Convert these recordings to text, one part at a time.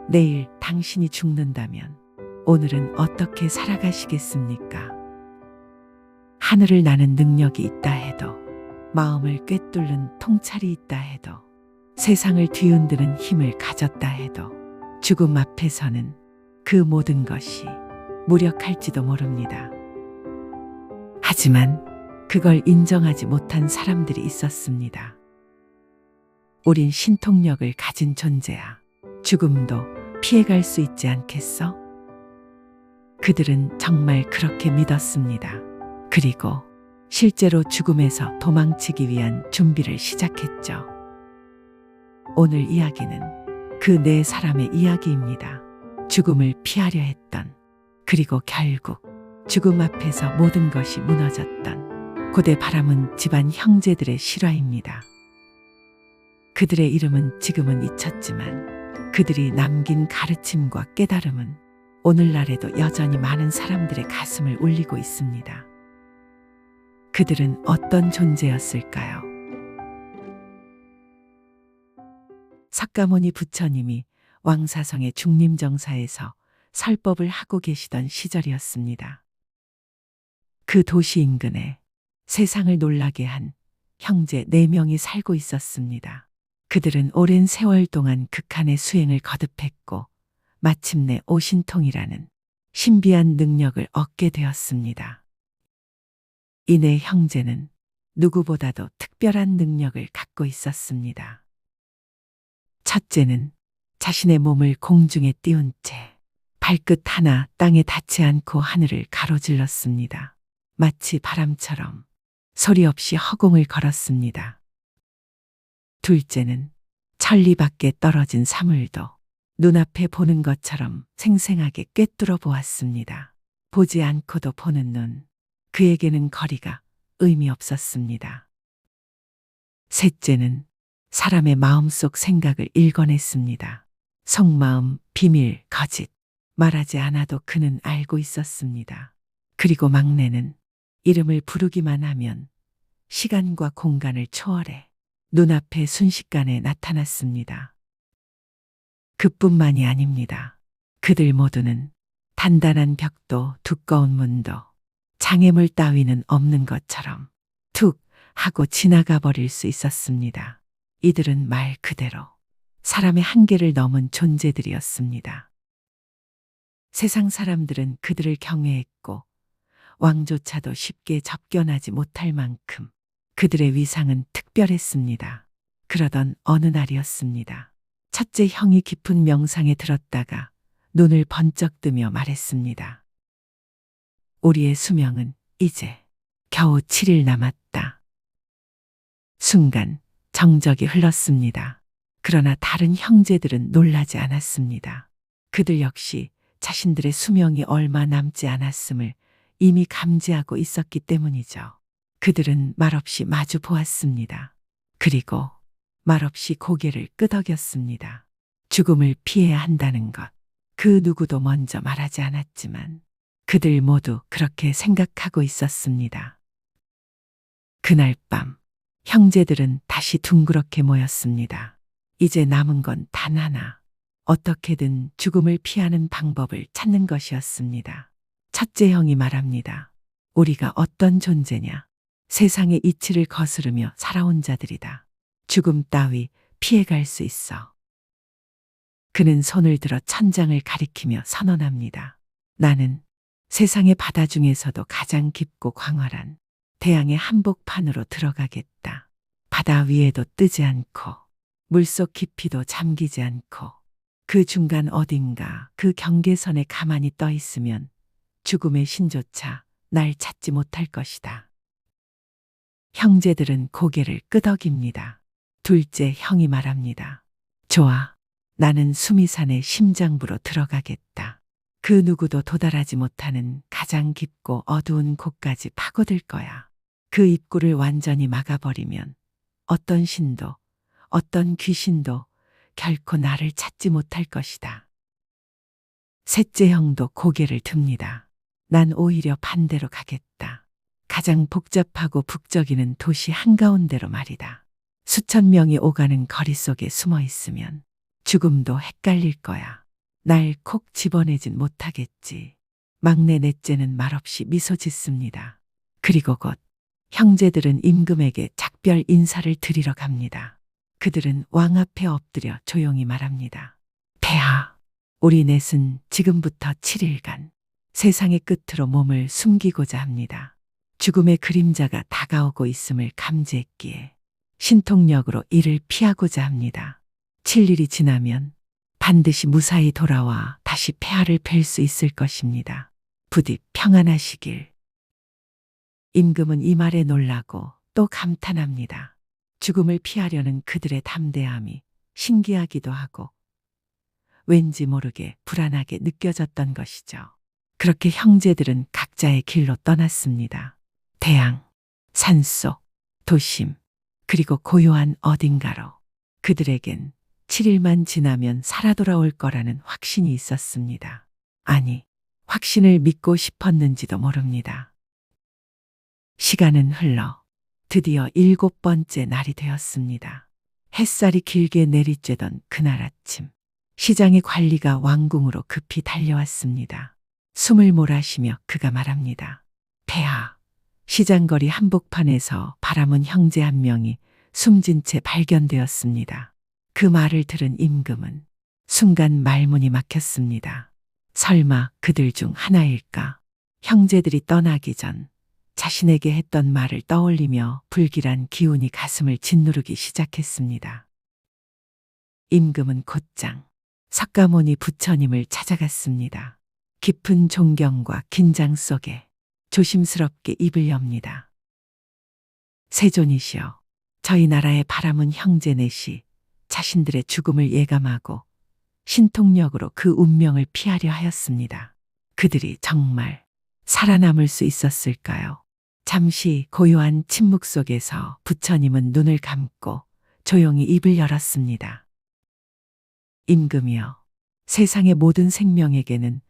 내일 당신이 죽는다면 오늘은 어떻게 살아가시겠습니까? 하늘을 나는 능력이 있다 해도, 마음을 꿰뚫는 통찰이 있다 해도, 세상을 뒤흔드는 힘을 가졌다 해도 죽음 앞에서는 그 모든 것이 무력할지도 모릅니다. 하지만 그걸 인정하지 못한 사람들이 있었습니다. 우린 신통력을 가진 존재야. 죽음도 피해갈 수 있지 않겠어? 그들은 정말 그렇게 믿었습니다. 그리고 실제로 죽음에서 도망치기 위한 준비를 시작했죠. 오늘 이야기는 그 네 사람의 이야기입니다. 죽음을 피하려 했던, 그리고 결국 죽음 앞에서 모든 것이 무너졌던 고대 바람은 집안 형제들의 실화입니다. 그들의 이름은 지금은 잊혔지만 그들이 남긴 가르침과 깨달음은 오늘날에도 여전히 많은 사람들의 가슴을 울리고 있습니다. 그들은 어떤 존재였을까요? 석가모니 부처님이 왕사성의 중림정사에서 설법을 하고 계시던 시절이었습니다. 그 도시 인근에 세상을 놀라게 한 형제 4명이 살고 있었습니다. 그들은 오랜 세월 동안 극한의 수행을 거듭했고 마침내 오신통이라는 신비한 능력을 얻게 되었습니다. 이 네 형제는 누구보다도 특별한 능력을 갖고 있었습니다. 첫째는 자신의 몸을 공중에 띄운 채 발끝 하나 땅에 닿지 않고 하늘을 가로질렀습니다. 마치 바람처럼 소리 없이 허공을 걸었습니다. 둘째는 천리 밖에 떨어진 사물도 눈앞에 보는 것처럼 생생하게 꿰뚫어 보았습니다. 보지 않고도 보는 눈, 그에게는 거리가 의미 없었습니다. 셋째는 사람의 마음속 생각을 읽어냈습니다. 속마음, 비밀, 거짓, 말하지 않아도 그는 알고 있었습니다. 그리고 막내는 이름을 부르기만 하면 시간과 공간을 초월해 눈앞에 순식간에 나타났습니다. 그뿐만이 아닙니다. 그들 모두는 단단한 벽도 두꺼운 문도 장애물 따위는 없는 것처럼 툭 하고 지나가 버릴 수 있었습니다. 이들은 말 그대로 사람의 한계를 넘은 존재들이었습니다. 세상 사람들은 그들을 경외했고 왕조차도 쉽게 접견하지 못할 만큼 그들의 위상은 특별했습니다. 그러던 어느 날이었습니다. 첫째 형이 깊은 명상에 들었다가 눈을 번쩍 뜨며 말했습니다. 우리의 수명은 이제 겨우 7일 남았다. 순간 정적이 흘렀습니다. 그러나 다른 형제들은 놀라지 않았습니다. 그들 역시 자신들의 수명이 얼마 남지 않았음을 이미 감지하고 있었기 때문이죠. 그들은 말없이 마주 보았습니다. 그리고 말없이 고개를 끄덕였습니다. 죽음을 피해야 한다는 것, 그 누구도 먼저 말하지 않았지만 그들 모두 그렇게 생각하고 있었습니다. 그날 밤 형제들은 다시 둥그렇게 모였습니다. 이제 남은 건 단 하나, 어떻게든 죽음을 피하는 방법을 찾는 것이었습니다. 첫째 형이 말합니다. 우리가 어떤 존재냐? 세상의 이치를 거스르며 살아온 자들이다. 죽음 따위 피해갈 수 있어. 그는 손을 들어 천장을 가리키며 선언합니다. 나는 세상의 바다 중에서도 가장 깊고 광활한 태양의 한복판으로 들어가겠다. 바다 위에도 뜨지 않고 물속 깊이도 잠기지 않고 그 중간 어딘가 그 경계선에 가만히 떠 있으면 죽음의 신조차 날 찾지 못할 것이다. 형제들은 고개를 끄덕입니다. 둘째 형이 말합니다. 좋아, 나는 수미산의 심장부로 들어가겠다. 그 누구도 도달하지 못하는 가장 깊고 어두운 곳까지 파고들 거야. 그 입구를 완전히 막아버리면 어떤 신도, 어떤 귀신도 결코 나를 찾지 못할 것이다. 셋째 형도 고개를 듭니다. 난 오히려 반대로 가겠다. 가장 복잡하고 북적이는 도시 한가운데로 말이다. 수천 명이 오가는 거리 속에 숨어 있으면 죽음도 헷갈릴 거야. 날 콕 집어내진 못하겠지. 막내 넷째는 말없이 미소 짓습니다. 그리고 곧 형제들은 임금에게 작별 인사를 드리러 갑니다. 그들은 왕 앞에 엎드려 조용히 말합니다. 폐하, 우리 넷은 지금부터 7일간 세상의 끝으로 몸을 숨기고자 합니다. 죽음의 그림자가 다가오고 있음을 감지했기에 신통력으로 이를 피하고자 합니다. 7일이 지나면 반드시 무사히 돌아와 다시 폐하를 뵐 수 있을 것입니다. 부디 평안하시길. 임금은 이 말에 놀라고 또 감탄합니다. 죽음을 피하려는 그들의 담대함이 신기하기도 하고 왠지 모르게 불안하게 느껴졌던 것이죠. 그렇게 형제들은 각자의 길로 떠났습니다. 대양, 산속, 도심, 그리고 고요한 어딘가로. 그들에겐 7일만 지나면 살아 돌아올 거라는 확신이 있었습니다. 아니, 확신을 믿고 싶었는지도 모릅니다. 시간은 흘러 드디어 7번째 날이 되었습니다. 햇살이 길게 내리쬐던 그날 아침, 시장의 관리가 왕궁으로 급히 달려왔습니다. 숨을 몰아쉬며 그가 말합니다. 폐하, 시장거리 한복판에서 바람은 형제 한 명이 숨진 채 발견되었습니다. 그 말을 들은 임금은 순간 말문이 막혔습니다. 설마 그들 중 하나일까? 형제들이 떠나기 전 자신에게 했던 말을 떠올리며 불길한 기운이 가슴을 짓누르기 시작했습니다. 임금은 곧장 석가모니 부처님을 찾아갔습니다. 깊은 존경과 긴장 속에 조심스럽게 입을 엽니다. 세존이시여, 저희 나라의 바람은 형제 넷이 자신들의 죽음을 예감하고 신통력으로 그 운명을 피하려 하였습니다. 그들이 정말 살아남을 수 있었을까요? 잠시 고요한 침묵 속에서 부처님은 눈을 감고 조용히 입을 열었습니다. 임금이여, 세상의 모든 생명에게는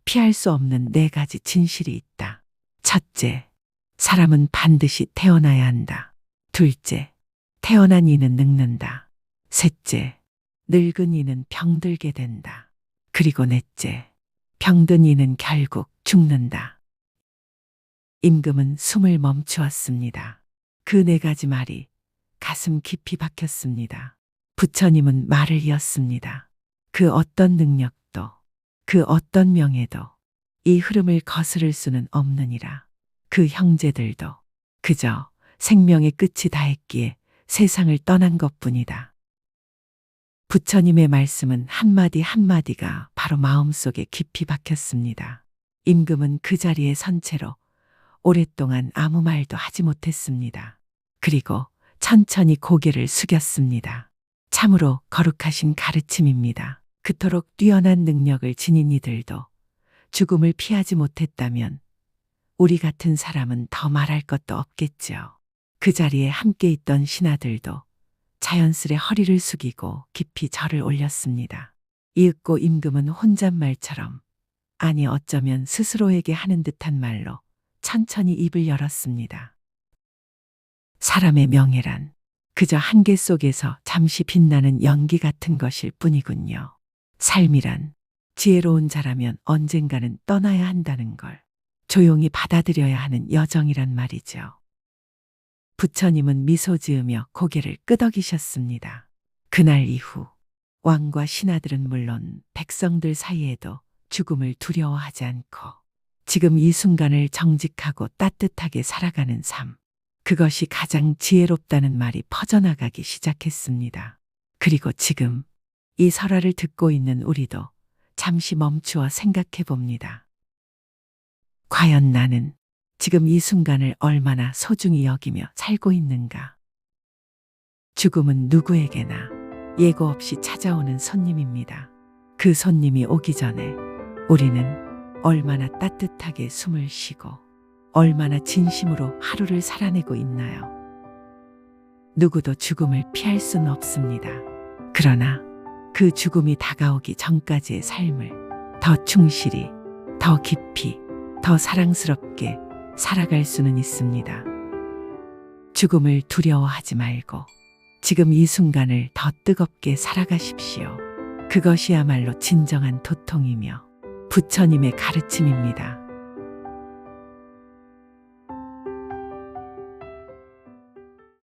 피할 수 없는 4가지 진실이 있다. 첫째, 사람은 반드시 태어나야 한다. 둘째, 태어난 이는 늙는다. 셋째, 늙은 이는 병들게 된다. 그리고 넷째, 병든 이는 결국 죽는다. 임금은 숨을 멈추었습니다. 그 4가지 말이 가슴 깊이 박혔습니다. 부처님은 말을 이었습니다. 그 어떤 능력도, 그 어떤 명예도 이 흐름을 거스를 수는 없느니라. 그 형제들도 그저 생명의 끝이 다했기에 세상을 떠난 것뿐이다. 부처님의 말씀은 한마디 한마디가 바로 마음속에 깊이 박혔습니다. 임금은 그 자리에 선 채로 오랫동안 아무 말도 하지 못했습니다. 그리고 천천히 고개를 숙였습니다. 참으로 거룩하신 가르침입니다. 그토록 뛰어난 능력을 지닌 이들도 죽음을 피하지 못했다면 우리 같은 사람은 더 말할 것도 없겠지요. 그 자리에 함께 있던 신하들도 자연스레 허리를 숙이고 깊이 절을 올렸습니다. 이윽고 임금은 혼잣말처럼, 아니 어쩌면 스스로에게 하는 듯한 말로 천천히 입을 열었습니다. 사람의 명예란 그저 한계 속에서 잠시 빛나는 연기 같은 것일 뿐이군요. 삶이란 지혜로운 자라면 언젠가는 떠나야 한다는 걸 조용히 받아들여야 하는 여정이란 말이죠. 부처님은 미소 지으며 고개를 끄덕이셨습니다. 그날 이후 왕과 신하들은 물론 백성들 사이에도 죽음을 두려워하지 않고 지금 이 순간을 정직하고 따뜻하게 살아가는 삶, 그것이 가장 지혜롭다는 말이 퍼져나가기 시작했습니다. 그리고 지금 이 설화를 듣고 있는 우리도 잠시 멈추어 생각해 봅니다. 과연 나는 지금 이 순간을 얼마나 소중히 여기며 살고 있는가? 죽음은 누구에게나 예고 없이 찾아오는 손님입니다. 그 손님이 오기 전에 우리는 얼마나 따뜻하게 숨을 쉬고 얼마나 진심으로 하루를 살아내고 있나요? 누구도 죽음을 피할 수는 없습니다. 그러나 그 죽음이 다가오기 전까지의 삶을 더 충실히, 더 깊이, 더 사랑스럽게 살아갈 수는 있습니다. 죽음을 두려워하지 말고 지금 이 순간을 더 뜨겁게 살아가십시오. 그것이야말로 진정한 도통이며 부처님의 가르침입니다.